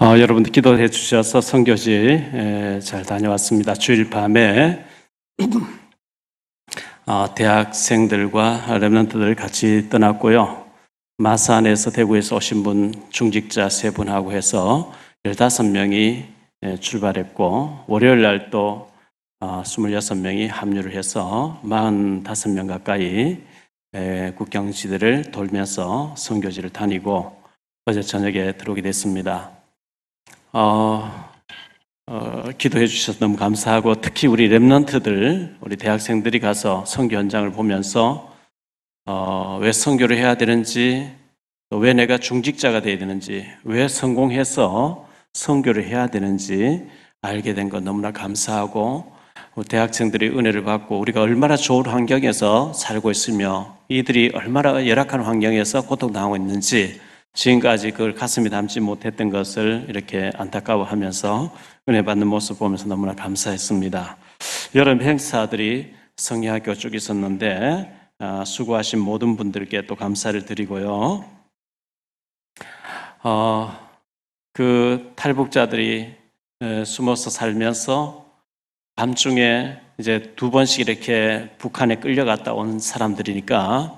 여러분들 기도해 주셔서 선교지 잘 다녀왔습니다. 주일 밤에 대학생들과 랩런트들 같이 떠났고요. 마산에서 대구에서 오신 분 중직자 3분하고 해서 15명이 출발했고, 월요일 날 또 26명이 합류를 해서 45명 가까이 국경지대를 돌면서 선교지를 다니고 어제 저녁에 들어오게 됐습니다. 기도해 주셔서 너무 감사하고, 특히 우리 랩런트들, 우리 대학생들이 가서 선교 현장을 보면서 왜 선교를 해야 되는지, 또 왜 내가 중직자가 되어야 되는지, 왜 성공해서 선교를 해야 되는지 알게 된 것 너무나 감사하고, 대학생들이 은혜를 받고 우리가 얼마나 좋은 환경에서 살고 있으며 이들이 얼마나 열악한 환경에서 고통당하고 있는지 지금까지 그걸 가슴에 담지 못했던 것을 이렇게 안타까워하면서 은혜 받는 모습 보면서 너무나 감사했습니다. 여름 행사들이 성리학교 쪽에 있었는데 수고하신 모든 분들께 또 감사를 드리고요. 그 탈북자들이 숨어서 살면서 밤중에 이제 2번씩 이렇게 북한에 끌려갔다 온 사람들이니까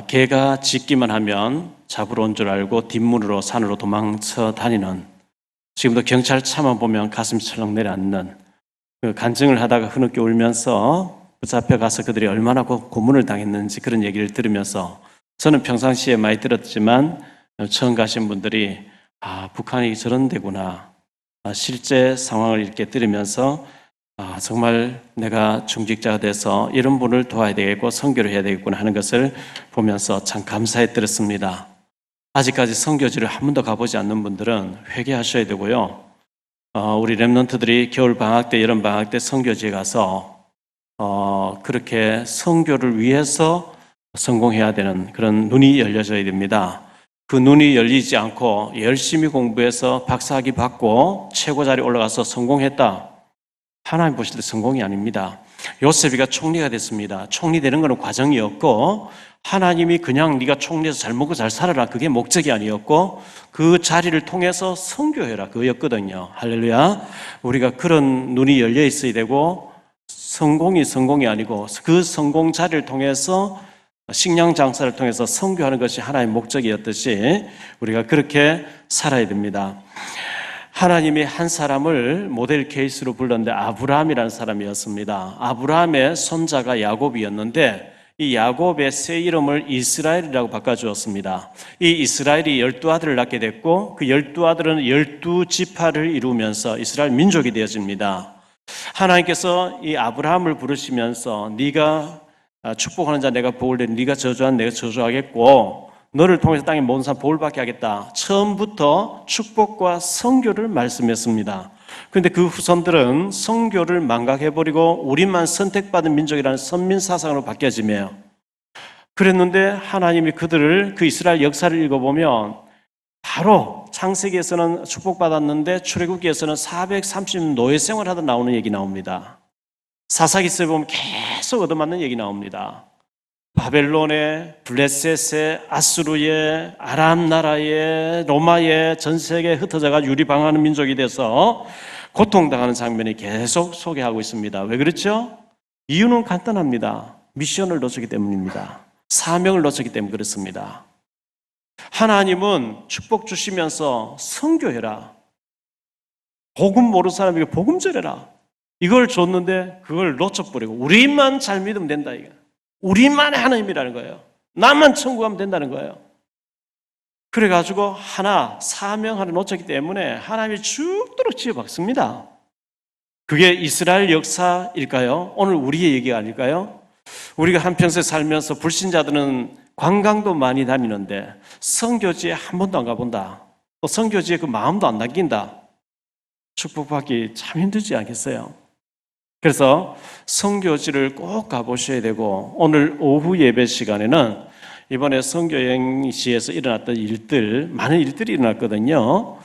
개가 짖기만 하면 잡으러 온 줄 알고 뒷문으로 산으로 도망쳐 다니는, 지금도 경찰차만 보면 가슴이 철렁 내려앉는, 그 간증을 하다가 흐느껴 울면서 붙잡혀 가서 그들이 얼마나 고문을 당했는지 그런 얘기를 들으면서, 저는 평상시에 많이 들었지만 처음 가신 분들이 북한이 저런 데구나, 실제 상황을 이렇게 들으면서 정말 내가 중직자가 돼서 이런 분을 도와야 되겠고 선교를 해야 되겠구나 하는 것을 보면서 참 감사히 들었습니다. 아직까지 선교지를 한 번도 가보지 않는 분들은 회개하셔야 되고요. 우리 랩런트들이 겨울 방학 때, 여름 방학 때 선교지에 가서 그렇게 선교를 위해서 성공해야 되는 그런 눈이 열려져야 됩니다. 그 눈이 열리지 않고 열심히 공부해서 박사학위 받고 최고 자리에 올라가서 성공했다, 하나님 보실 때 성공이 아닙니다. 요셉이가 총리가 됐습니다. 총리 되는 것은 과정이었고, 하나님이 그냥 네가 총리에서 잘 먹고 잘 살아라, 그게 목적이 아니었고, 그 자리를 통해서 선교해라, 그거였거든요. 할렐루야. 우리가 그런 눈이 열려 있어야 되고, 성공이 아니고 그 성공 자리를 통해서 식량 장사를 통해서 선교하는 것이 하나님의 목적이었듯이 우리가 그렇게 살아야 됩니다. 하나님이 한 사람을 모델 케이스로 불렀는데 아브라함이라는 사람이었습니다. 아브라함의 손자가 야곱이었는데 이 야곱의 새 이름을 이스라엘이라고 바꿔주었습니다. 이 이스라엘이 12아들을 낳게 됐고 그 12아들은 12지파를 이루면서 이스라엘 민족이 되어집니다. 하나님께서 이 아브라함을 부르시면서 네가 축복하는 자 내가 복을 내리고 네가 저주하는 내가 저주하겠고 너를 통해서 땅에 모든 사람 복을 받게 하겠다. 처음부터 축복과 선교를 말씀했습니다. 그런데 그 후손들은 선교를 망각해버리고 우리만 선택받은 민족이라는 선민사상으로 바뀌어지며 그랬는데, 하나님이 그들을, 그 이스라엘 역사를 읽어보면 바로 창세기에서는 축복받았는데 출애굽기에서는 430년 노예생활 하다 나오는 얘기 나옵니다. 사사기서에 보면 계속 얻어맞는 얘기 나옵니다. 바벨론에, 블레셋에, 아수르에, 아람 나라에, 로마에 전 세계에 흩어져가 유리방황하는 민족이 돼서 고통당하는 장면이 계속 소개하고 있습니다. 왜 그렇죠? 이유는 간단합니다. 미션을 놓쳤기 때문입니다. 사명을 놓쳤기 때문에 그렇습니다. 하나님은 축복 주시면서 선교해라, 복음 모르는 사람에게 복음 전해라, 이걸 줬는데 그걸 놓쳐버리고 우리만 잘 믿으면 된다, 이거. 우리만의 하나님이라는 거예요. 나만 천국 가면 된다는 거예요. 그래가지고 하나, 사명 하나 놓쳤기 때문에 하나님이 죽도록 지어박습니다. 그게 이스라엘 역사일까요? 오늘 우리의 얘기가 아닐까요? 우리가 한평생 살면서 불신자들은 관광도 많이 다니는데 선교지에 한 번도 안 가본다, 또 선교지에 그 마음도 안 남긴다, 축복받기 참 힘들지 않겠어요? 그래서 선교지를 꼭 가보셔야 되고, 오늘 오후 예배 시간에는 이번에 선교여행시에서 일어났던 일들, 많은 일들이 일어났거든요.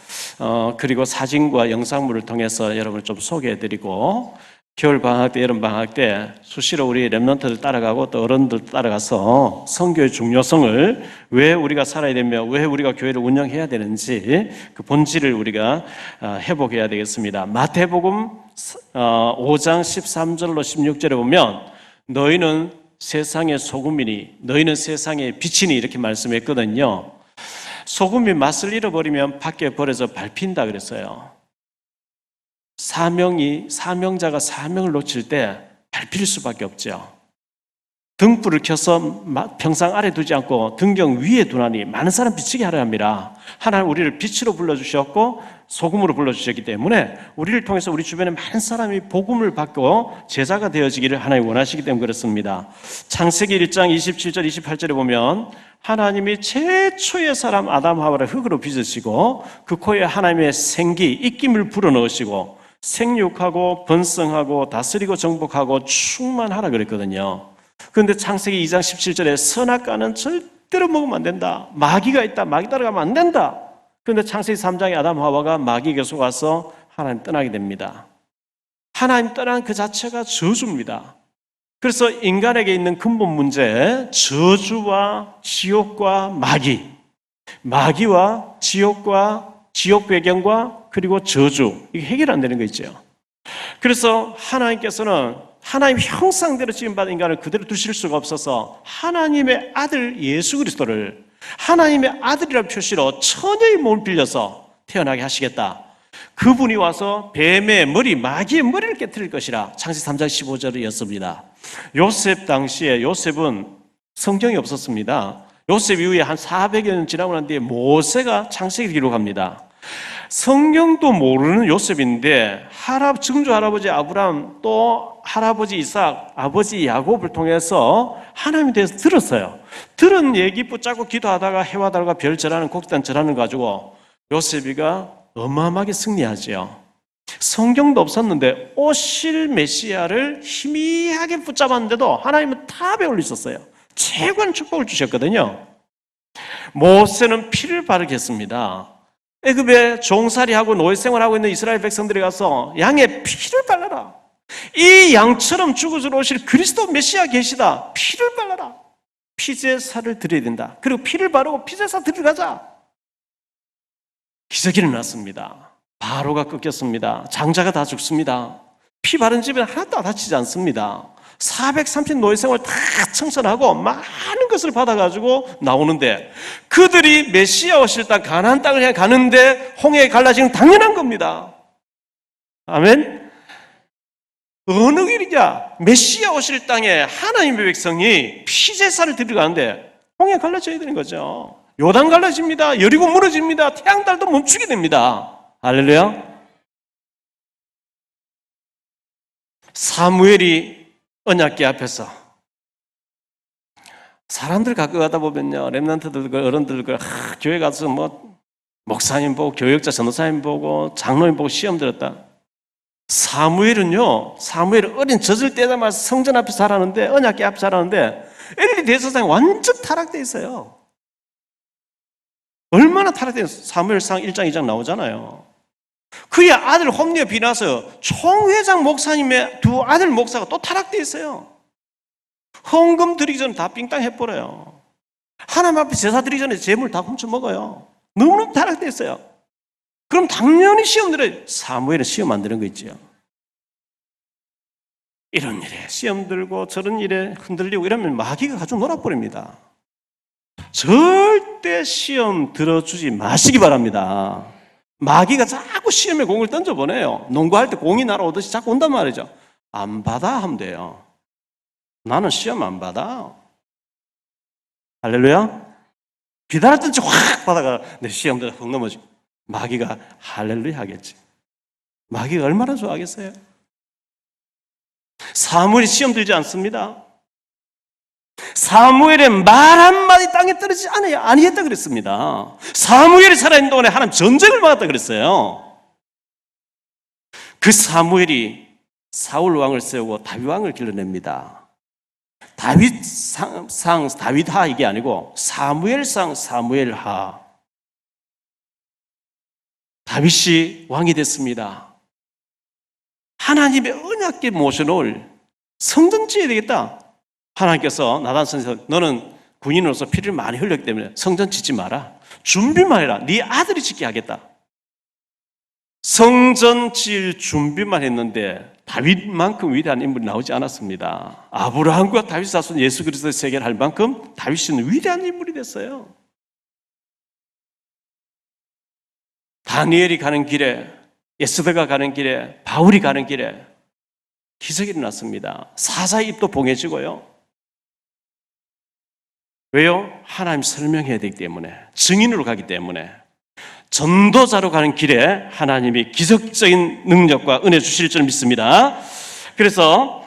그리고 사진과 영상물을 통해서 여러분을 좀 소개해드리고 겨울 방학 때, 여름 방학 때 수시로 우리 렘넌트들 따라가고 또 어른들 따라가서 선교의 중요성을 왜 우리가 살아야 되며 왜 우리가 교회를 운영해야 되는지 그 본질을 우리가 회복해야 되겠습니다. 마태복음 5장 13절로 16절에 보면 너희는 세상의 소금이니 너희는 세상의 빛이니 이렇게 말씀했거든요. 소금이 맛을 잃어버리면 밖에 버려져 밟힌다 그랬어요. 사명자가 사명을 놓칠 때 밟힐 수밖에 없죠. 등불을 켜서 평상 아래 두지 않고 등경 위에 두나니 많은 사람 비치게 하려 합니다. 하나님 우리를 빛으로 불러주셨고 소금으로 불러주셨기 때문에 우리를 통해서 우리 주변에 많은 사람이 복음을 받고 제자가 되어지기를 하나님 원하시기 때문에 그렇습니다. 창세기 1장 27절 28절에 보면 하나님이 최초의 사람 아담 하와를 흙으로 빚으시고 그 코에 하나님의 생기 입김을 불어넣으시고 생육하고 번성하고 다스리고 정복하고 충만하라 그랬거든요. 그런데 창세기 2장 17절에 선악과는 절대로 먹으면 안 된다. 마귀가 있다. 마귀 따라가면 안 된다. 그런데 창세기 3장에 아담 하와가 마귀에게 속아서 하나님 떠나게 됩니다. 하나님 떠난 그 자체가 저주입니다. 그래서 인간에게 있는 근본 문제, 저주와 지옥과 마귀와 지옥과 지옥 배경과 그리고 저주, 이게 해결 안 되는 거 있죠. 그래서 하나님께서는 하나님 형상대로 지음받은 인간을 그대로 두실 수가 없어서 하나님의 아들 예수 그리스도를 하나님의 아들이라는 표시로 처녀의 몸을 빌려서 태어나게 하시겠다. 그분이 와서 뱀의 머리, 마귀의 머리를 깨뜨릴 것이라 창세기 3장 15절이었습니다. 요셉 당시에 요셉은 성경이 없었습니다. 요셉 이후에 한 400여 년 지나고 난 뒤에 모세가 창세기를 기록합니다. 성경도 모르는 요셉인데 증조 할아버지 아브람 또 할아버지 이삭, 아버지 야곱을 통해서 하나님에 대해서 들었어요. 들은 얘기 붙잡고 기도하다가 해와 달과 별 절하는 곡단 절하는 거 가지고 요셉이가 어마어마하게 승리하지요. 성경도 없었는데 오실 메시아를 희미하게 붙잡았는데도 하나님은 탑에 올리셨어요. 최고의 축복을 주셨거든요. 모세는 피를 바르게 했습니다. 애굽에 종살이하고 노예생활하고 있는 이스라엘 백성들이 가서 양의 피를 발라라. 이 양처럼 죽어서 오실 그리스도 메시아 계시다. 피를 발라라. 피제사를 드려야 된다. 그리고 피를 바르고 피제사 드리러 가자. 기적이 일어났습니다. 바로가 꺾였습니다. 장자가 다 죽습니다. 피 바른 집은 하나도 다치지 않습니다. 430 노예생활 다 청산하고 많은 것을 받아가지고 나오는데 그들이 메시아 오실 땅 가나안 땅을 향해 가는데 홍해에 갈라지는 당연한 겁니다. 아멘. 어느 일이냐? 메시아 오실 땅에 하나님의 백성이 피제사를 드리러 가는데 홍해 갈라져야 되는 거죠. 요단 갈라집니다. 여리고 무너집니다. 태양달도 멈추게 됩니다. 할렐루야. 사무엘이 언약궤 앞에서 사람들 가끔 가다 보면요, 렘넌트들, 어른들, 교회 가서 목사님 보고, 교역자, 전도사님 보고, 장로님 보고 시험 들었다. 사무엘은 어린 젖을 떼자마자 성전 앞에 자라는데, 언약궤 앞에 자라는데, 엘리 대제사장이 완전 타락되어 있어요. 얼마나 타락되어 있어요? 사무엘상 1장, 2장 나오잖아요. 그의 아들 홈리와 비나서 총회장 목사님의 두 아들 목사가 또 타락되어 있어요. 헌금 드리기 전에 다 빙땅 해버려요. 하나님 앞에 제사 드리기 전에 재물 다 훔쳐먹어요. 너무너무 타락되어 있어요. 그럼 당연히 시험 들어요. 사무엘은 시험 안 드는 거 있죠. 이런 일에 시험 들고 저런 일에 흔들리고 이러면 마귀가 가지고 놀아버립니다. 절대 시험 들어주지 마시기 바랍니다. 마귀가 자꾸 시험에 공을 던져보내요. 농구할 때 공이 날아오듯이 자꾸 온단 말이죠. 안 받아 하면 돼요. 나는 시험 안 받아. 할렐루야. 기다렸던 척 확 받아가 내 시험 들어 훅 넘어지. 마귀가 할렐루야 하겠지. 마귀가 얼마나 좋아하겠어요. 사무엘이 시험 들지 않습니다. 사무엘의 말 한마디 땅에 떨어지지 아니했다 그랬습니다. 사무엘이 살아있는 동안에 하나님 전쟁을 막았다 그랬어요. 그 사무엘이 사울 왕을 세우고 다윗 왕을 길러냅니다. 다윗상 다윗하 이게 아니고 사무엘상 사무엘하. 다윗이 왕이 됐습니다. 하나님의 언약궤 모셔놓을 성전 지어야 되겠다. 하나님께서 나단 선생, 너는 군인으로서 피를 많이 흘렸기 때문에 성전 짓지 마라. 준비만 해라. 네 아들이 짓게 하겠다. 성전 지을 준비만 했는데 다윗만큼 위대한 인물이 나오지 않았습니다. 아브라함과 다윗 자손 예수 그리스도의 세계를 할 만큼 다윗은 위대한 인물이 됐어요. 다니엘이 가는 길에, 에스더가 가는 길에, 바울이 가는 길에 기적이 일어났습니다. 사자의 입도 봉해지고요. 왜요? 하나님 설명해야 되기 때문에, 증인으로 가기 때문에, 전도자로 가는 길에 하나님이 기적적인 능력과 은혜 주실 줄 믿습니다. 그래서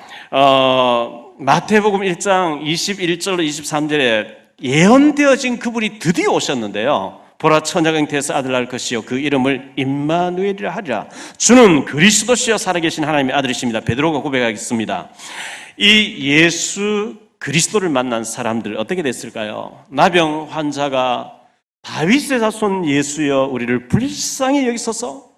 마태복음 1장 21절로 23절에 예언되어진 그분이 드디어 오셨는데요. 보라, 처녀가 잉태해서 아들 낳을 것이요 그 이름을 임마누엘이라 하리라. 주는 그리스도시여 살아계신 하나님의 아들이십니다. 베드로가 고백하겠습니다. 이 예수 그리스도를 만난 사람들 어떻게 됐을까요? 나병 환자가 다윗의 자손 예수여 우리를 불쌍히 여기소서,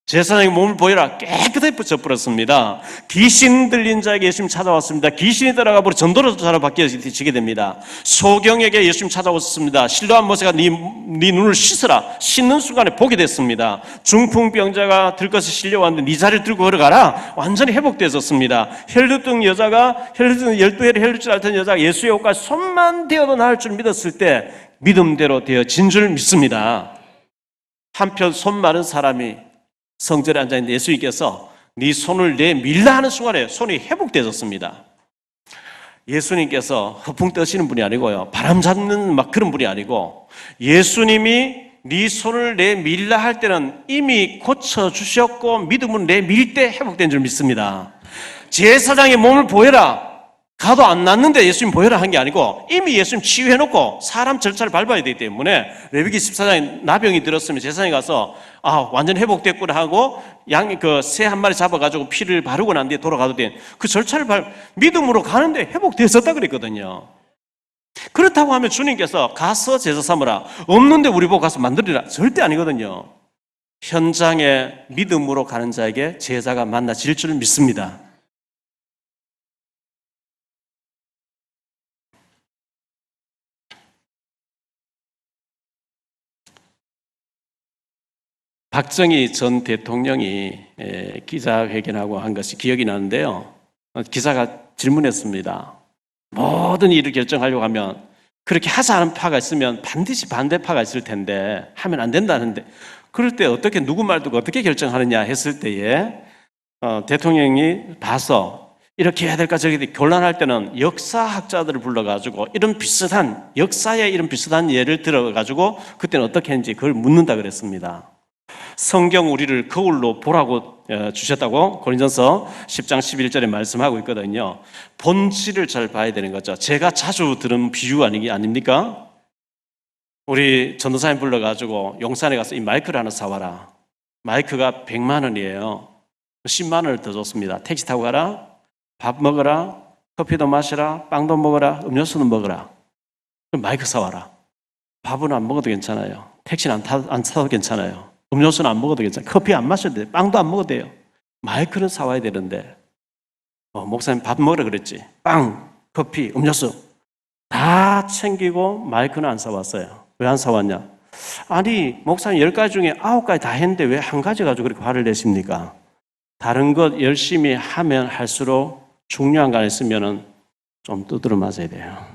제사장의 몸을 보여라 깨끗하게 젖버렸습니다. 귀신 들린 자에게 예수님 찾아왔습니다. 귀신이 들어가 버려 전도자로 바뀌어지게 됩니다. 소경에게 예수님 찾아왔습니다. 실로암 모세가 네 눈을 씻으라. 씻는 순간에 보게 됐습니다. 중풍병자가 들것에 실려왔는데 네 자리를 들고 걸어가라. 완전히 회복되었습니다. 혈루증 여자가 혈루증 12회를 혈루증 줄 알던 여자가 예수의 옷까지 손만 대어도 나을 줄 믿었을 때 믿음대로 되어진 줄 믿습니다. 한편 손 마른 사람이 성전에 앉아있는데 예수님께서 네 손을 내밀라 하는 순간에 손이 회복되었습니다. 예수님께서 허풍 떠시는 분이 아니고요, 바람 잡는 막 그런 분이 아니고, 예수님이 네 손을 내밀라 할 때는 이미 고쳐주셨고 믿음은 내밀 때 회복된 줄 믿습니다. 제사장의 몸을 보여라, 가도 안 낫는데 예수님 보여라 한 게 아니고 이미 예수님 치유해놓고 사람 절차를 밟아야 되기 때문에, 레위기 14장에 나병이 들었으면 제사장이 가서 완전 회복됐구나 하고 새 한 마리 잡아가지고 피를 바르고 난 뒤에 돌아가도 돼. 그 절차를 믿음으로 가는데 회복됐었다 그랬거든요. 그렇다고 하면 주님께서 가서 제사 삼으라, 없는데 우리 보고 가서 만들리라, 절대 아니거든요. 현장에 믿음으로 가는 자에게 제자가 만나질 줄 믿습니다. 박정희 전 대통령이 기자회견하고 한 것이 기억이 나는데요. 기자가 질문했습니다. 모든 일을 결정하려고 하면 그렇게 하자는 파가 있으면 반드시 반대파가 있을 텐데 하면 안 된다는데, 그럴 때 어떻게 누구 말 듣고 어떻게 결정하느냐 했을 때에 대통령이 봐서 이렇게 해야 될까 저렇게 곤란할 때는 역사학자들을 불러가지고 역사에 이런 비슷한 예를 들어가지고 그때는 어떻게 했는지 그걸 묻는다 그랬습니다. 성경 우리를 거울로 보라고 주셨다고 고린전서 10장 11절에 말씀하고 있거든요. 본질을 잘 봐야 되는 거죠. 제가 자주 들은 비유 아닙니까? 우리 전도사님 불러가지고 용산에 가서 이 마이크를 하나 사와라. 마이크가 100만 원이에요. 10만 원을 더 줬습니다. 택시 타고 가라, 밥 먹어라, 커피도 마시라, 빵도 먹어라, 음료수도 먹어라. 그럼 마이크 사와라. 밥은 안 먹어도 괜찮아요. 택시는 안 타도 괜찮아요. 음료수는 안 먹어도 괜찮아요. 커피 안 마셔도 돼요. 빵도 안 먹어도 돼요. 마이크는 사와야 되는데 목사님 밥 먹으라 그랬지. 빵, 커피, 음료수 다 챙기고 마이크는 안 사왔어요. 왜 안 사왔냐? 아니 목사님 10가지 중에 9가지 다 했는데 왜 한 가지 가지고 그렇게 화를 내십니까? 다른 것 열심히 하면 할수록 중요한 거 안 했으면 좀 두드러 맞아야 돼요.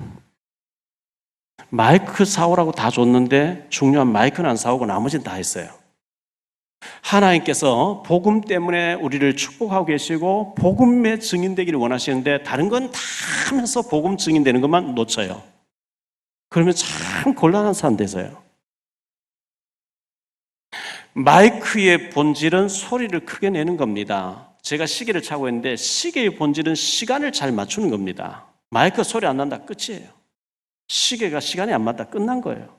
마이크 사오라고 다 줬는데 중요한 마이크는 안 사오고 나머지는 다 했어요. 하나님께서 복음 때문에 우리를 축복하고 계시고 복음의 증인되기를 원하시는데 다른 건 다 하면서 복음 증인되는 것만 놓쳐요. 그러면 참 곤란한 사람 되세요. 마이크의 본질은 소리를 크게 내는 겁니다. 제가 시계를 차고 있는데 시계의 본질은 시간을 잘 맞추는 겁니다. 마이크 소리 안 난다 끝이에요. 시계가 시간이 안 맞다 끝난 거예요.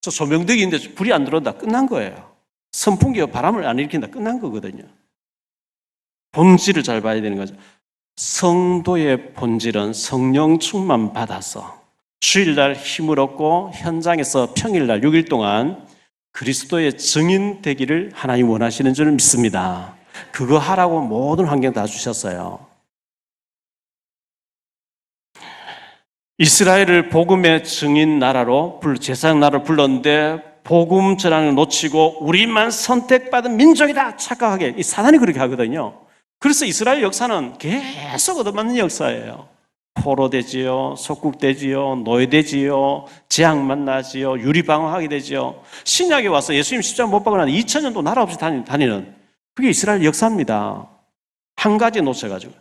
저 조명등이 있는데 불이 안 들어온다 끝난 거예요. 선풍기가 바람을 안 일으킨다 끝난 거거든요. 본질을 잘 봐야 되는 거죠. 성도의 본질은 성령 충만 받아서 주일날 힘을 얻고 현장에서 평일날 6일 동안 그리스도의 증인 되기를 하나님 원하시는 줄 믿습니다. 그거 하라고 모든 환경 다 주셨어요. 이스라엘을 복음의 증인 나라로 제사장 나라로 불렀는데 복음 전환을 놓치고 우리만 선택받은 민족이다 착각하게 이 사단이 그렇게 하거든요. 그래서 이스라엘 역사는 계속 얻어맞는 역사예요. 포로되지요, 속국되지요, 노예되지요, 재앙 만나지요, 유리방황하게 되지요. 신약에 와서 예수님 십자가 못 박고 난 2000년도 나라 없이 다니는 그게 이스라엘 역사입니다. 한 가지 놓쳐가지고.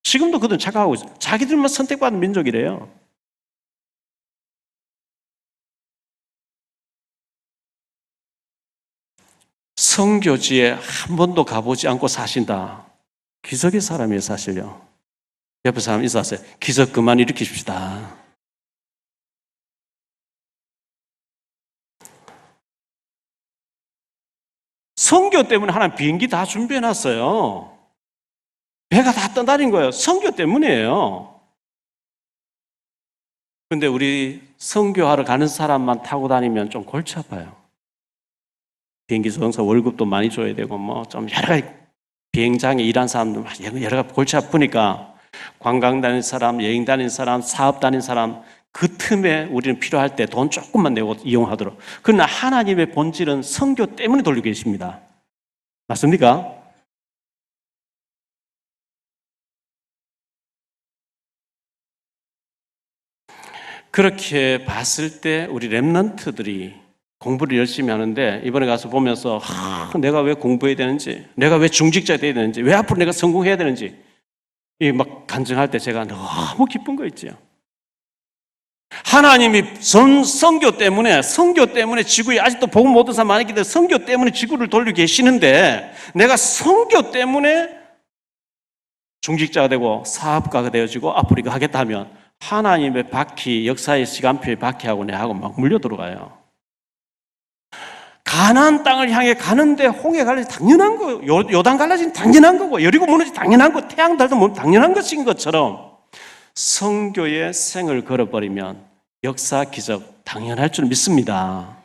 지금도 그들은 착각하고 있어요. 자기들만 선택받은 민족이래요. 선교지에 한 번도 가보지 않고 사신다. 기적의 사람이에요, 사실요. 옆에 사람 인사하세요. 기적 그만 일으키십시다. 선교 때문에 하나님 비행기 다 준비해놨어요. 배가 다 떠다닌 거예요. 선교 때문이에요. 근데 우리 선교하러 가는 사람만 타고 다니면 좀 골치 아파요. 비행기 조종사 월급도 많이 줘야 되고 뭐 좀 여러 가지 비행장에 일한 사람들 여러 가지 골치 아프니까 관광 다니는 사람, 여행 다니는 사람, 사업 다니는 사람 그 틈에 우리는 필요할 때 돈 조금만 내고 이용하도록. 그러나 하나님의 본질은 선교 때문에 돌리고 계십니다. 맞습니까? 그렇게 봤을 때 우리 렘넌트들이 공부를 열심히 하는데 이번에 가서 보면서 내가 왜 공부해야 되는지, 내가 왜 중직자 돼야 되는지, 왜 앞으로 내가 성공해야 되는지 막 간증할 때 제가 너무 기쁜 거 있죠. 하나님이 선교 때문에 지구에 아직도 복음 못 얻은 사람 많이 있기 때문에 선교 때문에 지구를 돌리고 계시는데 내가 선교 때문에 중직자가 되고 사업가가 되어지고 앞으로 이거 하겠다 하면 하나님의 바퀴, 역사의 시간표의 바퀴하고 내하고 막 물려 들어가요. 가나안 땅을 향해 가는데 홍해 갈라지 당연한 거, 요단 갈라진 당연한 거고, 여리고 무너지 당연한 거, 태양 달도 뭐 당연한 것인 것처럼 선교의 생을 걸어버리면 역사 기적 당연할 줄 믿습니다.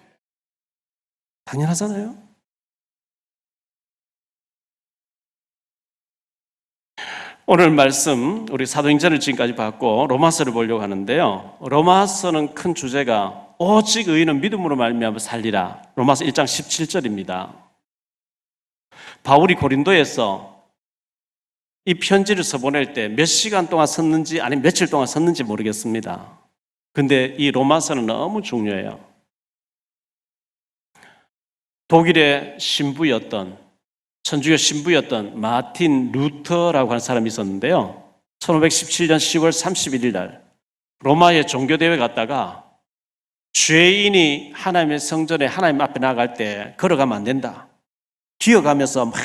당연하잖아요. 오늘 말씀 우리 사도행전을 지금까지 봤고 로마서를 보려고 하는데요. 로마서는 큰 주제가 오직 의인은 믿음으로 말미암아 살리라. 로마서 1장 17절입니다. 바울이 고린도에서 이 편지를 써보낼 때 몇 시간 동안 썼는지 아니면 며칠 동안 썼는지 모르겠습니다. 근데 이 로마서는 너무 중요해요. 독일의 신부였던 천주교 신부였던 마틴 루터라고 하는 사람이 있었는데요. 1517년 10월 31일 날 로마의 종교대회 갔다가 죄인이 하나님의 성전에 하나님 앞에 나갈 때 걸어가면 안 된다. 기어가면서 막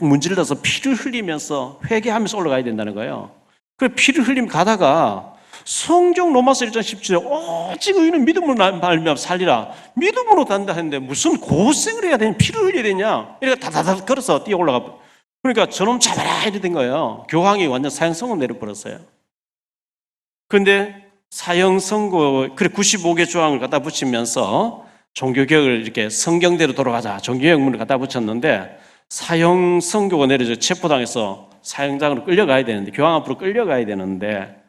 문질러서 피를 흘리면서 회개하면서 올라가야 된다는 거예요. 그래서 피를 흘리면 가다가 성경 로마서 1장 17절 오직 의인은 믿음으로 말미암아 살리라. 믿음으로 단다 했는데 무슨 고생을 해야 되냐, 피를 흘려야 되냐, 이렇게 다다다 걸어서 뛰어 올라가. 그러니까 저놈 잡아라 이렇게 된 거예요. 교황이 완전 사형선고 내려버렸어요. 그런데 사형선고, 그래 95개 조항을 갖다 붙이면서 종교개혁을 이렇게 성경대로 돌아가자 종교개혁문을 갖다 붙였는데 사형선고가 내려져 체포당해서 사형장으로 끌려가야 되는데, 교황 앞으로 끌려가야 되는데,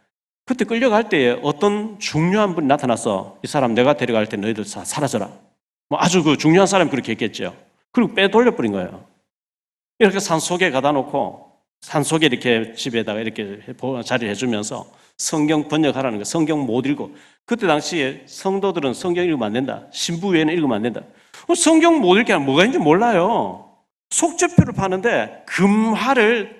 그때 끌려갈 때에 어떤 중요한 분이 나타나서 이 사람 내가 데려갈 때 너희들 사라져라. 뭐 아주 그 중요한 사람이 그렇게 했겠죠. 그리고 빼돌려버린 거예요. 이렇게 산속에 가다 놓고 산속에 이렇게 집에다가 이렇게 자리를 해주면서 성경 번역하라는 거, 성경 못 읽고. 그때 당시에 성도들은 성경 읽으면 안 된다. 신부 외에는 읽으면 안 된다. 성경 못 읽게 하면 뭐가 있는지 몰라요. 속죄표를 파는데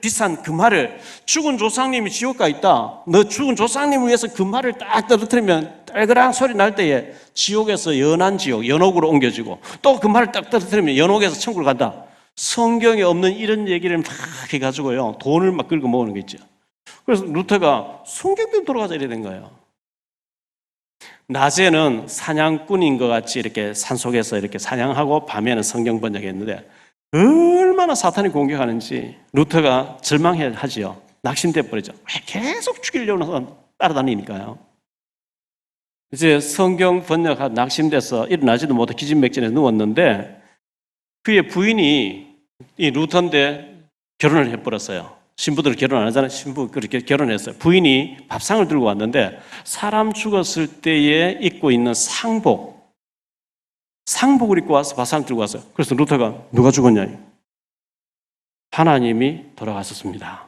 비싼 금화를, 죽은 조상님이 지옥 가 있다. 너 죽은 조상님을 위해서 금화를 딱 떨어뜨리면 딸그랑 소리 날 때에 지옥에서 연한 지옥, 연옥으로 옮겨지고, 또 금화를 딱 떨어뜨리면 연옥에서 천국을 간다. 성경에 없는 이런 얘기를 막 해가지고요, 돈을 막 긁어 모으는 게 있죠. 그래서 루터가 성경대로 돌아가자 이래 된 거예요. 낮에는 사냥꾼인 것 같이 이렇게 산속에서 이렇게 사냥하고 밤에는 성경 번역했는데 얼마나 사탄이 공격하는지 루터가 절망하지요. 낙심돼 버리죠. 계속 죽이려고 따라다니니까요. 이제 성경 번역하다 낙심돼서 일어나지도 못해 기진맥진에 누웠는데 그의 부인이 이 루터인데 결혼을 해버렸어요. 신부들 결혼 안 하잖아요. 신부 그렇게 결혼했어요. 부인이 밥상을 들고 왔는데 사람 죽었을 때에 입고 있는 상복을 입고 와서 밥상을 들고 왔어요. 그래서 루터가 누가 죽었냐? 하나님이 돌아가셨습니다.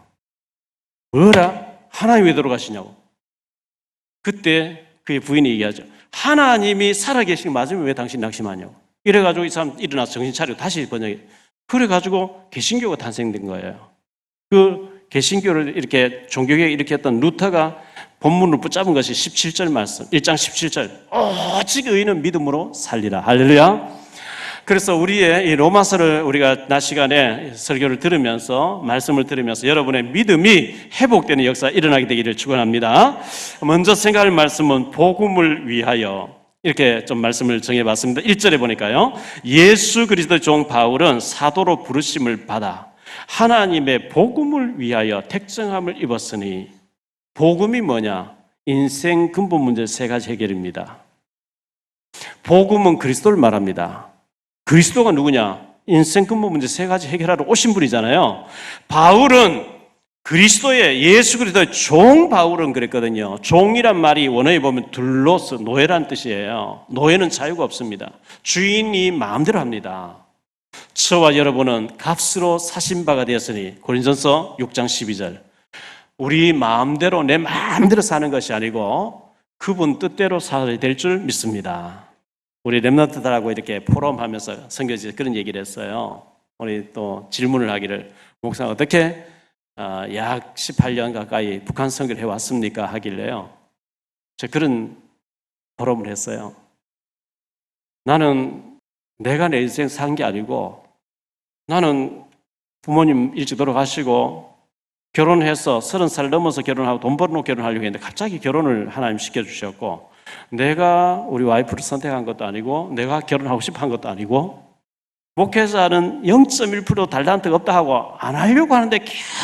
뭐라? 하나님이 왜 돌아가시냐고. 그때 그의 부인이 얘기하죠. 하나님이 살아계신 거 맞으면 왜 당신 낙심하냐고. 이래가지고 이 사람 일어나서 정신 차리고 다시 번역해. 그래가지고 개신교가 탄생된 거예요. 그 개신교를 이렇게 종교개혁 이렇게 했던 루터가 본문을 붙잡은 것이 17절 말씀, 1장 17절. 오직 의인은 믿음으로 살리라. 할렐루야. 그래서 우리의 이 로마서를 우리가 낮 시간에 설교를 들으면서 말씀을 들으면서 여러분의 믿음이 회복되는 역사가 일어나게 되기를 축원합니다. 먼저 생각할 말씀은 복음을 위하여 이렇게 좀 말씀을 정해봤습니다. 1절에 보니까요. 예수 그리스도의 종 바울은 사도로 부르심을 받아 하나님의 복음을 위하여 택정함을 입었으니 복음이 뭐냐? 인생 근본 문제 세 가지 해결입니다. 복음은 그리스도를 말합니다. 그리스도가 누구냐? 인생 근본 문제 세 가지 해결하러 오신 분이잖아요. 바울은 그리스도의 예수 그리스도의 종 바울은 그랬거든요. 종이란 말이 원어에 보면 둘로스 노예란 뜻이에요. 노예는 자유가 없습니다. 주인이 마음대로 합니다. 저와 여러분은 값으로 사신 바가 되었으니 고린전서 6장 12절 우리 마음대로 내 마음대로 사는 것이 아니고 그분 뜻대로 살아야 될 줄 믿습니다. 우리 렘넌트들하고 이렇게 포럼하면서 선교지에서 그런 얘기를 했어요. 우리 또 질문을 하기를 목사 어떻게 약 18년 가까이 북한 선교를 해왔습니까? 하길래요. 제가 그런 포럼을 했어요. 나는 내가 내 인생 산 게 아니고 나는 부모님 일찍 돌아가시고 결혼해서 30살 넘어서 결혼하고 돈 벌어놓고 결혼하려고 했는데 갑자기 결혼을 하나님 시켜주셨고 내가 우리 와이프를 선택한 것도 아니고 내가 결혼하고 싶어 한 것도 아니고 목회자는 0.1% 달란트가 없다 하고 안 하려고 하는데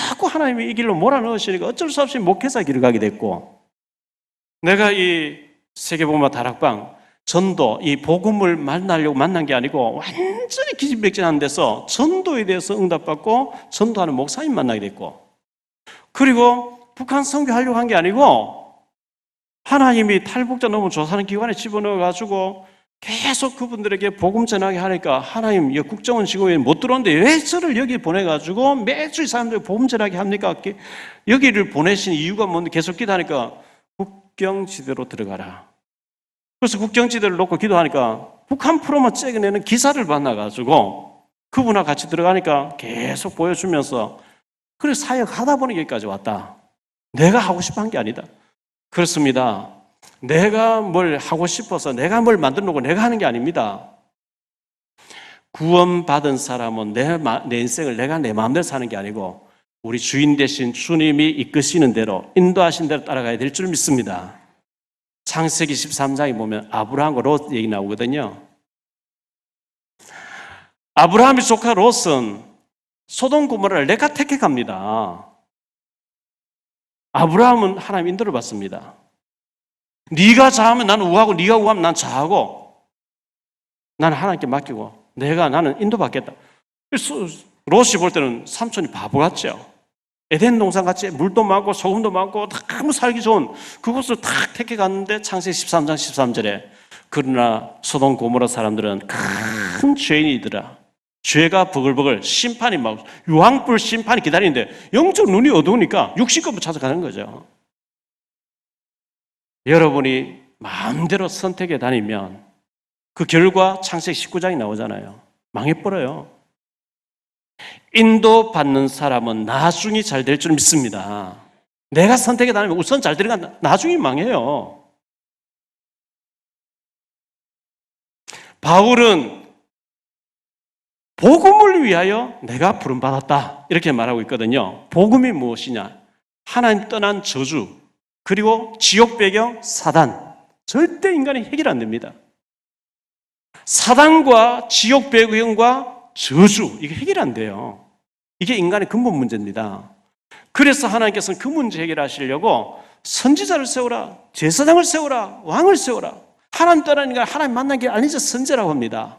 자꾸 하나님이 이 길로 몰아넣으시니까 어쩔 수 없이 목회자 길을 가게 됐고 내가 이 세계복음화 다락방 전도, 이 복음을 만나려고 만난 게 아니고 완전히 기진맥진한 데서 전도에 대해서 응답받고 전도하는 목사님 만나게 됐고 그리고 북한 선교하려고 한 게 아니고 하나님이 탈북자 너무 조사하는 기관에 집어넣어가지고 계속 그분들에게 복음 전하게 하니까 하나님 국정원 직원이 못 들어오는데 왜 저를 여기 보내가지고 매주 이 사람들 복음 전하게 합니까? 여기를 보내신 이유가 뭔데 계속 기도하니까 국경지대로 들어가라. 그래서 국경지대를 놓고 기도하니까 북한 프로만 찍어내는 기사를 만나가지고 그분하고 같이 들어가니까 계속 보여주면서 그래 사역하다 보니 여기까지 왔다. 내가 하고 싶어 한 게 아니다. 그렇습니다. 내가 뭘 하고 싶어서 내가 뭘 만들어 놓고 내가 하는 게 아닙니다. 구원받은 사람은 내 인생을 내가 내 마음대로 사는 게 아니고 우리 주인 되신 주님이 이끄시는 대로 인도하신 대로 따라가야 될 줄 믿습니다. 창세기 13장에 보면 아브라함과 롯 얘기 나오거든요. 아브라함의 조카 롯은 소돔 고모라를 내가 택해갑니다. 아브라함은 하나님 인도를 받습니다. 네가 자하면 나는 우하고 네가 우하면 난 자하고 나는 하나님께 맡기고 나는 인도받겠다. 롯이 볼 때는 삼촌이 바보 같죠. 에덴 동산 같이 물도 많고 소금도 많고 너무 살기 좋은 그곳을 탁 택해 갔는데 창세기 13장 13절에 그러나 소돔 고모라 사람들은 큰 죄인이더라. 죄가 버글버글 심판이 막 유황불 심판이 기다리는데 영적 눈이 어두우니까 육신급으로 찾아가는 거죠. 여러분이 마음대로 선택해 다니면 그 결과 창세기 19장이 나오잖아요. 망해버려요. 인도받는 사람은 나중이 잘 될 줄 믿습니다. 내가 선택해 다니면 우선 잘 들어간다. 나중에 망해요. 바울은 복음을 위하여 내가 부름받았다 이렇게 말하고 있거든요. 복음이 무엇이냐? 하나님 떠난 저주 그리고 지옥 배경 사단 절대 인간이 해결 안 됩니다. 사단과 지옥 배경과 저주 이게 해결 안 돼요. 이게 인간의 근본 문제입니다. 그래서 하나님께서는 그 문제 해결하시려고 선지자를 세우라, 제사장을 세우라, 왕을 세우라. 하나님 떠난 인간 하나님 만난 게 아니죠. 선제라고 합니다.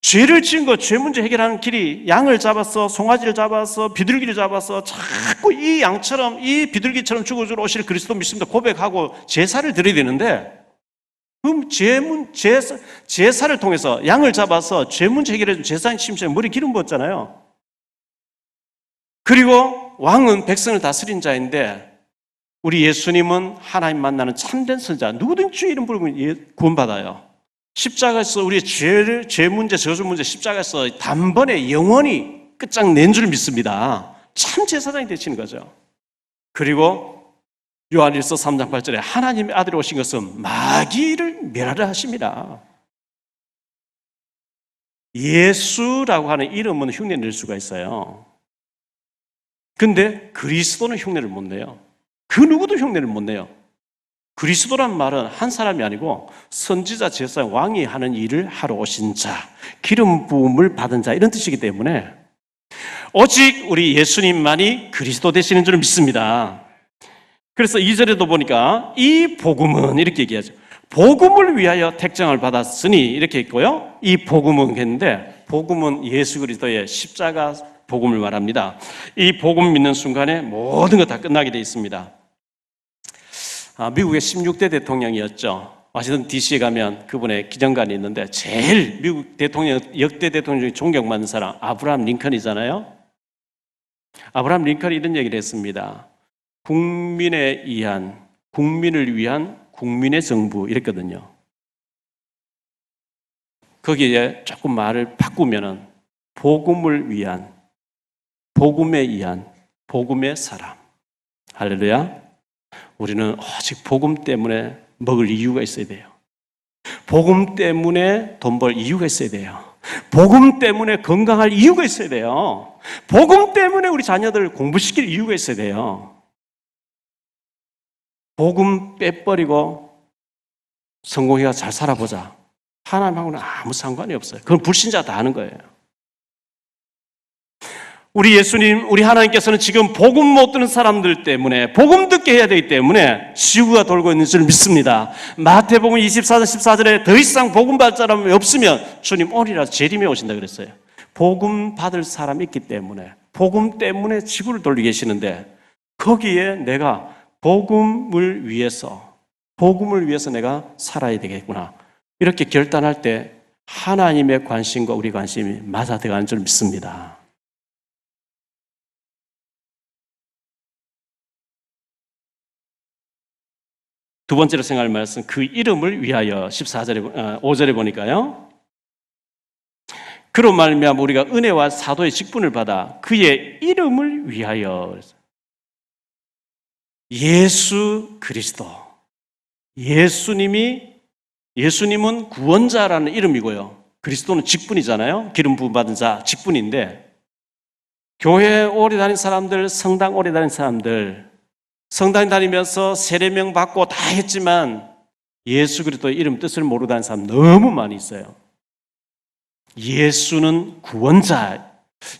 죄를 지은 거, 죄 문제 해결하는 길이 양을 잡아서, 송아지를 잡아서, 비둘기를 잡아서 자꾸 이 양처럼, 이 비둘기처럼 죽어주러 오실 그리스도 믿습니다 고백하고 제사를 드려야 되는데, 그럼 제사를 통해서 양을 잡아서 죄 문제 해결해준 제사장 심지어 머리 기름 부었잖아요. 그리고 왕은 백성을 다스린 자인데, 우리 예수님은 하나님 만나는 참된 선자, 누구든지 주의 이름 부르면 구원받아요. 십자가에서 우리의 죄 문제, 저주 문제 십자가에서 단번에 영원히 끝장낸 줄 믿습니다. 참 제사장이 되시는 거죠. 그리고 요한일서 3장 8절에 하나님의 아들이 오신 것은 마귀를 멸하려 하십니다. 예수라고 하는 이름은 흉내 낼 수가 있어요. 근데 그리스도는 흉내를 못 내요. 그 누구도 흉내를 못 내요. 그리스도란 말은 한 사람이 아니고 선지자, 제사장, 왕이 하는 일을 하러 오신 자, 기름 부음을 받은 자, 이런 뜻이기 때문에 오직 우리 예수님만이 그리스도 되시는 줄 믿습니다. 그래서 2절에도 보니까 이 복음은 이렇게 얘기하죠. 복음을 위하여 택정을 받았으니 이렇게 있고요. 이 복음은 했는데, 복음은 예수 그리스도의 십자가 복음을 말합니다. 이 복음 믿는 순간에 모든 것 다 끝나게 되어 있습니다. 미국의 16대 대통령이었죠. 워싱턴 DC에 가면 그분의 기념관이 있는데, 제일 미국 대통령, 역대 대통령 중에 존경받는 사람 아브라함 링컨이잖아요. 아브라함 링컨이 이런 얘기를 했습니다. 국민을 위한 국민의 정부, 이랬거든요. 거기에 조금 말을 바꾸면은 복음을 위한, 복음에 의한, 복음의 사람. 할렐루야. 우리는 오직 복음 때문에 먹을 이유가 있어야 돼요. 복음 때문에 돈 벌 이유가 있어야 돼요. 복음 때문에 건강할 이유가 있어야 돼요. 복음 때문에 우리 자녀들 공부시킬 이유가 있어야 돼요. 복음 빼버리고 성공해가 잘 살아보자. 하나님하고는 아무 상관이 없어요. 그건 불신자 다 하는 거예요. 우리 예수님, 우리 하나님께서는 지금 복음 못 듣는 사람들 때문에 복음 듣게 해야 되기 때문에 시구가 돌고 있는 줄 믿습니다. 마태복음 24장 14절에 더 이상 복음 받을 사람이 없으면 주님 오리라 재림에 오신다 그랬어요. 복음 받을 사람이 있기 때문에, 복음 때문에 지구를 돌리고 계시는데, 거기에 내가 복음을 위해서 내가 살아야 되겠구나, 이렇게 결단할 때 하나님의 관심과 우리 관심이 맞아 들어가는 줄 믿습니다. 두 번째로 생각할 말씀, 그 이름을 위하여 5절에 보니까요. 그로 말미암아 우리가 은혜와 사도의 직분을 받아 그의 이름을 위하여. 예수 그리스도, 예수님은 구원자라는 이름이고요. 그리스도는 직분이잖아요. 기름 부음 받은 자, 직분인데, 교회 오래 다닌 사람들, 성당 오래 다닌 사람들, 성당 다니면서 세례명 받고 다 했지만 예수 그리스도의 이름 뜻을 모르고 다니는 사람 너무 많이 있어요. 예수는 구원자,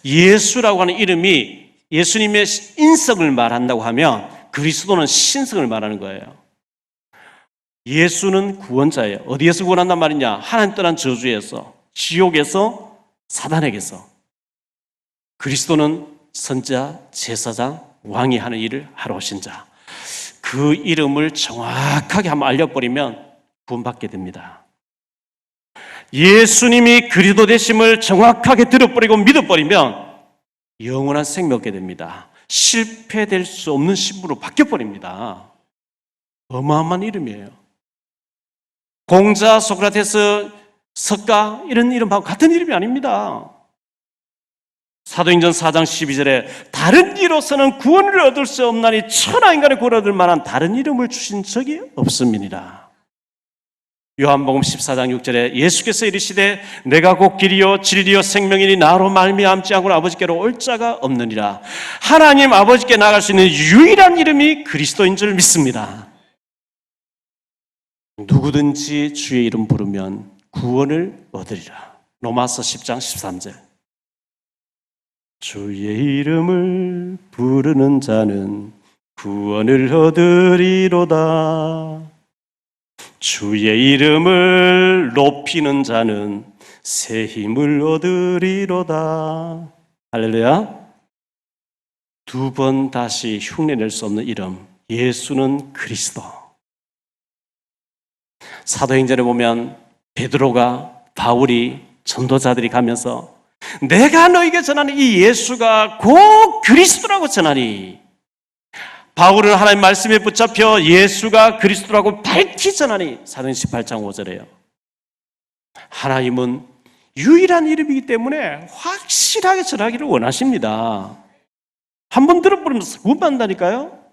예수라고 하는 이름이 예수님의 인성을 말한다고 하면 그리스도는 신성을 말하는 거예요. 예수는 구원자예요. 어디에서 구원한단 말이냐? 하나님 떠난 저주에서, 지옥에서, 사단에게서. 그리스도는 선지자, 제사장, 왕이 하는 일을 하러 오신 자. 그 이름을 정확하게 한번 알려버리면 구원받게 됩니다. 예수님이 그리스도 되심을 정확하게 들어버리고 믿어버리면 영원한 생명 얻게 됩니다. 실패될 수 없는 신부로 바뀌어버립니다. 어마어마한 이름이에요. 공자, 소크라테스, 석가, 이런 이름하고 같은 이름이 아닙니다. 사도행전 4장 12절에 다른 이로서는 구원을 얻을 수 없나니 천하 인간의 구원을 얻을 만한 다른 이름을 주신 적이 없음이니라. 요한복음 14장 6절에 예수께서 이르시되 내가 곧 길이요 진리요 생명이니 나로 말미암지 않고는 아버지께로 올 자가 없느니라. 하나님 아버지께 나갈 수 있는 유일한 이름이 그리스도인 줄 믿습니다. 누구든지 주의 이름 부르면 구원을 얻으리라. 로마서 10장 13절. 주의 이름을 부르는 자는 구원을 얻으리로다. 주의 이름을 높이는 자는 새 힘을 얻으리로다. 할렐루야. 두 번 다시 흉내낼 수 없는 이름, 예수는 그리스도. 사도행전에 보면 베드로가, 바울이, 전도자들이 가면서 내가 너에게 전하는 이 예수가 곧 그리스도라고 전하니, 바울은 하나님 말씀에 붙잡혀 예수가 그리스도라고 밝히 전하니, 사도행전 18장 5절에요. 하나님은 유일한 이름이기 때문에 확실하게 전하기를 원하십니다. 한번 들어버리면 못 만다니까요.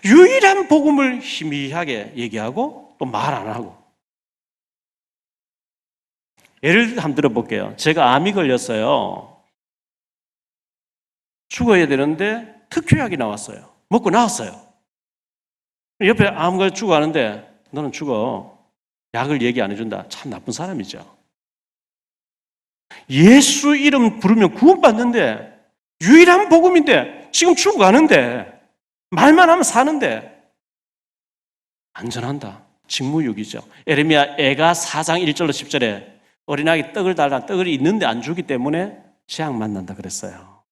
유일한 복음을 희미하게 얘기하고 또 말 안 하고. 예를 한번 들어볼게요. 제가 암이 걸렸어요. 죽어야 되는데 특효약이 나왔어요. 먹고 나왔어요. 옆에 암 걸려 죽어가는데 너는 죽어. 약을 얘기 안 해준다. 참 나쁜 사람이죠. 예수 이름 부르면 구원받는데, 유일한 복음인데 지금 죽어가는데, 말만 하면 사는데 안전한다. 직무유기죠. 에레미야 애가 4장 1절로 10절에 어린아이 떡을 달라, 떡을 있는데 안 주기 때문에 재앙 만난다 그랬어요.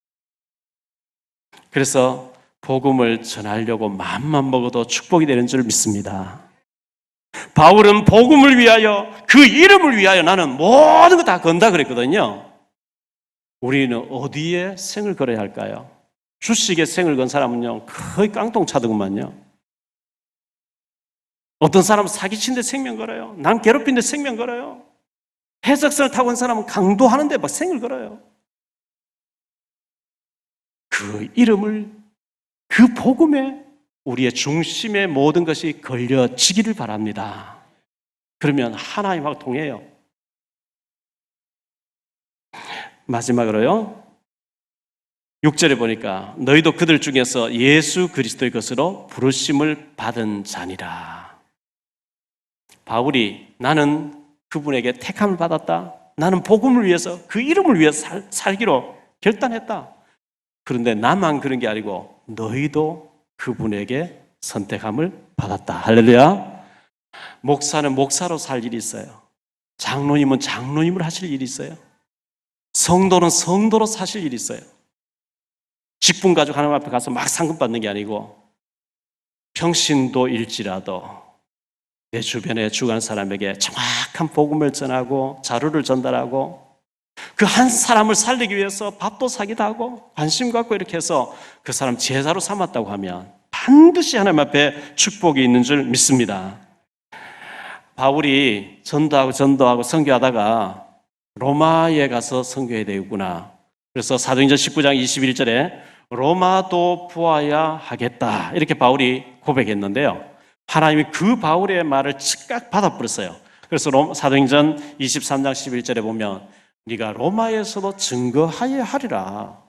그래서 복음을 전하려고 마음만 먹어도 축복이 되는 줄 믿습니다. 바울은 복음을 위하여, 그 이름을 위하여 나는 모든 거 다 건다 그랬거든요. 우리는 어디에 생을 걸어야 할까요? 주식에 생을 건 사람은요 거의 깡통 차더구만요. 어떤 사람은 사기친 데 생명 걸어요. 남 괴롭힌 데 생명 걸어요. 해적선을 타고 온 사람은 강도하는 데 막 생을 걸어요. 그 이름을, 그 복음에 우리의 중심의 모든 것이 걸려지기를 바랍니다. 그러면 하나님하고 통해요. 마지막으로요, 6절에 보니까 너희도 그들 중에서 예수 그리스도의 것으로 부르심을 받은 자니라. 바울이 나는 그분에게 택함을 받았다. 나는 복음을 위해서, 그 이름을 위해서 살기로 결단했다. 그런데 나만 그런 게 아니고 너희도 그분에게 선택함을 받았다. 할렐루야. 목사는 목사로 살 일이 있어요. 장로님은 장로님을 하실 일이 있어요. 성도는 성도로 사실 일이 있어요. 직분 가지고 하나님 앞에 가서 막 상급 받는 게 아니고, 평신도일지라도 내 주변에 죽어간 사람에게 정확한 복음을 전하고 자료를 전달하고, 그 한 사람을 살리기 위해서 밥도 사기도 하고 관심 갖고 이렇게 해서 그 사람 제자로 삼았다고 하면 반드시 하나님 앞에 축복이 있는 줄 믿습니다. 바울이 전도하고 선교하다가 로마에 가서 선교해야 되겠구나. 그래서 사도행전 19장 21절에 로마도 보아야 하겠다, 이렇게 바울이 고백했는데요, 하나님이 그 바울의 말을 즉각 받아버렸어요. 그래서 사도행전 23장 11절에 보면 네가 로마에서도 증거하여야 하리라.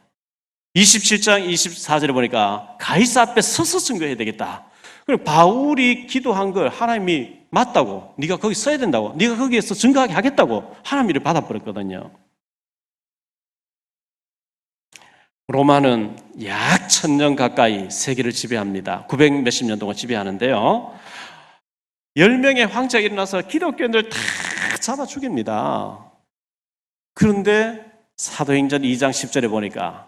27장 24절에 보니까 가이사 앞에 서서 증거해야 되겠다. 그리고 바울이 기도한 걸 하나님이 맞다고, 네가 거기 서야 된다고, 네가 거기에서 증거하게 하겠다고 하나님이 받아버렸거든요. 로마는 약 1000년 가까이 세계를 지배합니다. 900 몇십 년 동안 지배하는데요, 10명의 황제가 일어나서 기독교인들 다 잡아 죽입니다. 그런데 사도행전 2장 10절에 보니까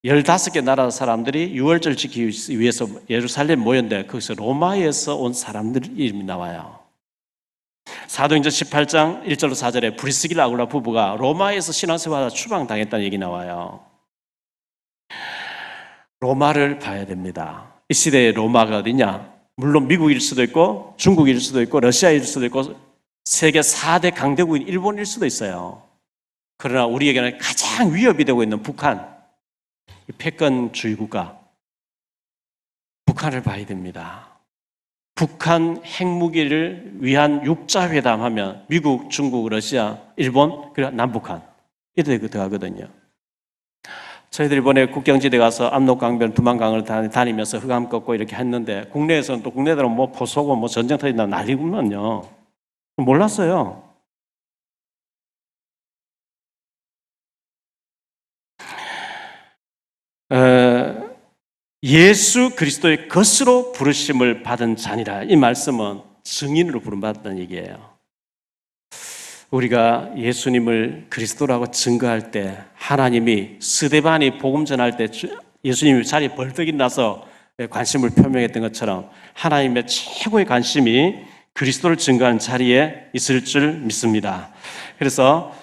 15개 나라 사람들이 유월절 지키기 위해서 예루살렘 모였는데 거기서 로마에서 온 사람들 이름이 나와요. 사도행전 18장 1절로 4절에 브리스길라 아굴라 부부가 로마에서 신앙생활하다 추방당했다는 얘기 나와요. 로마를 봐야 됩니다. 이 시대의 로마가 어디냐? 물론 미국일 수도 있고 중국일 수도 있고 러시아일 수도 있고 세계 4대 강대국인 일본일 수도 있어요. 그러나 우리에게는 가장 위협이 되고 있는 북한, 패권주의 국가, 북한을 봐야 됩니다. 북한 핵무기를 위한 육자회담 하면 미국, 중국, 러시아, 일본, 그리고 남북한 이렇게 들어가거든요. 저희들이 이번에 국경지대 가서 압록강변, 두만강을 다니면서 흑암 꺾고 이렇게 했는데, 국내에서는 또 국내들은 뭐 포쏘고 뭐 전쟁 터진다 난리구만요. 몰랐어요. 예수 그리스도의 것으로 부르심을 받은 자니라. 이 말씀은 증인으로 부름받았다는 얘기예요. 우리가 예수님을 그리스도라고 증거할 때 하나님이 스데반이 복음 전할 때 예수님이 자리에 벌떡 일어나서 관심을 표명했던 것처럼 하나님의 최고의 관심이 그리스도를 증거하는 자리에 있을 줄 믿습니다. 그래서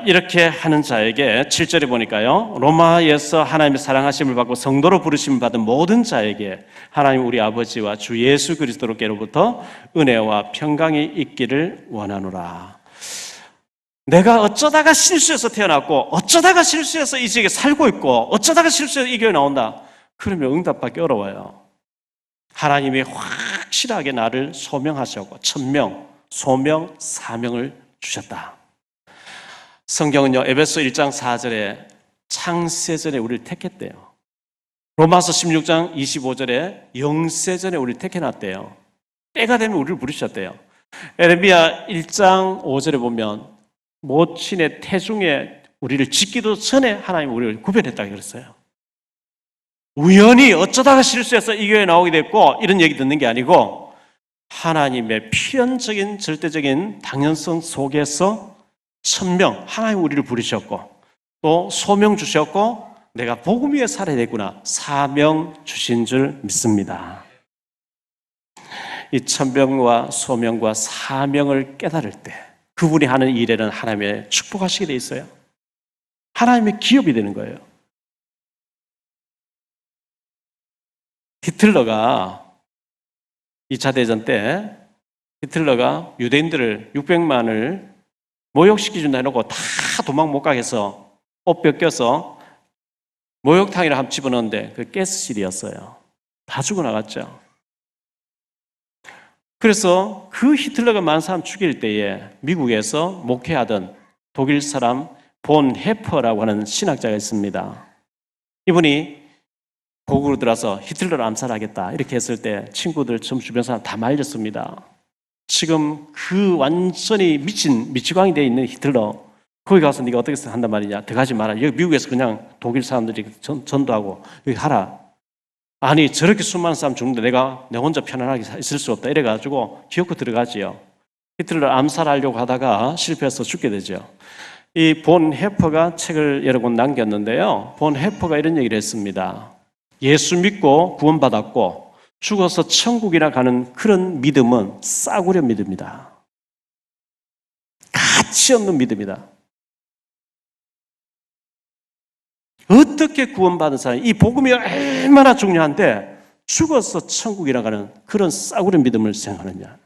이렇게 하는 자에게 7절에 보니까요, 로마에서 하나님의 사랑하심을 받고 성도로 부르심을 받은 모든 자에게 하나님 우리 아버지와 주 예수 그리스도께로부터 은혜와 평강이 있기를 원하노라. 내가 어쩌다가 실수해서 태어났고 어쩌다가 실수해서 이 지역에 살고 있고 어쩌다가 실수해서 이 교회에 나온다, 그러면 응답받기 어려워요. 하나님이 확실하게 나를 소명하셨고 천명, 소명, 사명을 주셨다. 성경은요, 에베소 1장 4절에 창세전에 우리를 택했대요. 로마서 16장 25절에 영세전에 우리를 택해놨대요. 때가 되면 우리를 부르셨대요. 에레미야 1장 5절에 보면 모친의 태중에 우리를 짓기도 전에 하나님이 우리를 구별했다고 그랬어요. 우연히 어쩌다가 실수해서 이 교회에 나오게 됐고 이런 얘기 듣는 게 아니고 하나님의 필연적인 절대적인 당연성 속에서 천명, 하나님 우리를 부르셨고 또 소명 주셨고 내가 복음 위에 살아야 되구나, 사명 주신 줄 믿습니다. 이 천명과 소명과 사명을 깨달을 때 그분이 하는 일에는 하나님의 축복하시게 돼 있어요. 하나님의 기업이 되는 거예요. 히틀러가 2차 대전 때 히틀러가 유대인들을 600만을 모욕시키준다 해놓고 다 도망 못 가게 해서 옷 벗겨서 목욕탕이라 한번 집어넣었는데 그 가스실이었어요. 다 죽어나갔죠. 그래서 그 히틀러가 많은 사람 죽일 때에 미국에서 목회하던 독일 사람 본 헤퍼라고 하는 신학자가 있습니다. 이분이 고국으로 들어서 히틀러를 암살하겠다 이렇게 했을 때 친구들, 주변 사람 다 말렸습니다. 지금 그 완전히 미치광이 되어 있는 히틀러, 거기 가서 네가 어떻게 한단 말이냐, 들어가지 마라. 여기 미국에서 그냥 독일 사람들이 전도하고 여기 하라. 아니 저렇게 수많은 사람 죽는데 내가 내 혼자 편안하게 있을 수 없다 이래가지고 기어코 들어가지요. 히틀러를 암살하려고 하다가 실패해서 죽게 되죠. 이 본 헤퍼가 책을 여러 권 남겼는데요, 본 헤퍼가 이런 얘기를 했습니다. 예수 믿고 구원받았고 죽어서 천국이나 가는 그런 믿음은 싸구려 믿음이다. 가치 없는 믿음이다. 어떻게 구원받은 사람이 이 복음이 얼마나 중요한데 죽어서 천국이나 가는 그런 싸구려 믿음을 생각하느냐.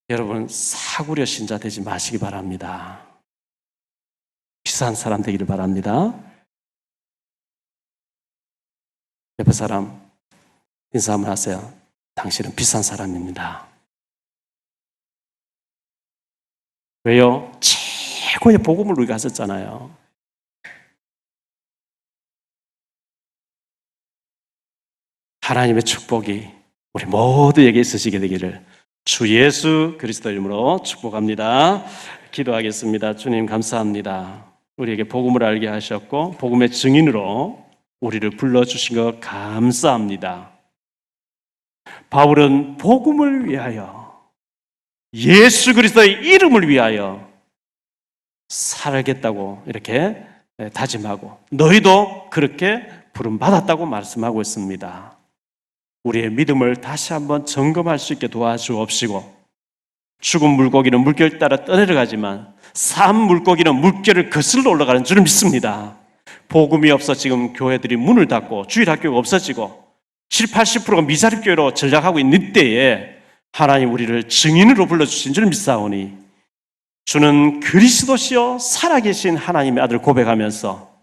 여러분, 싸구려 신자 되지 마시기 바랍니다. 비싼 사람 되기를 바랍니다. 옆에 사람 인사 한번 하세요. 당신은 비싼 사람입니다. 왜요? 최고의 복음을 우리가 하셨잖아요. 하나님의 축복이 우리 모두에게 있으시게 되기를 주 예수 그리스도 이름으로 축복합니다. 기도하겠습니다. 주님 감사합니다. 우리에게 복음을 알게 하셨고 복음의 증인으로 우리를 불러주신 것 감사합니다. 바울은 복음을 위하여, 예수 그리스도의 이름을 위하여 살겠다고 이렇게 다짐하고 너희도 그렇게 부름받았다고 말씀하고 있습니다. 우리의 믿음을 다시 한번 점검할 수 있게 도와주옵시고 죽은 물고기는 물결 따라 떠내려가지만 산 물고기는 물결을 거슬러 올라가는 줄 믿습니다. 복음이 없어 지금 교회들이 문을 닫고 주일학교가 없어지고 70-80%가 미자립교회로 전락하고 있는 때에 하나님 우리를 증인으로 불러주신 줄 믿사오니 주는 그리스도시요 살아계신 하나님의 아들 고백하면서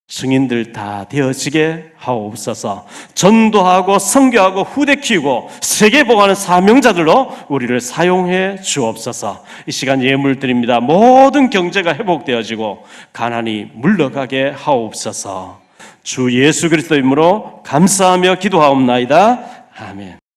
증인들 다 되어지게 하옵소서. 전도하고 선교하고 후대 키우고 세계 복음하는 사명자들로 우리를 사용해 주옵소서. 이 시간 예물 드립니다. 모든 경제가 회복되어지고 가난이 물러가게 하옵소서. 주 예수 그리스도 이름으로 감사하며 기도하옵나이다. 아멘.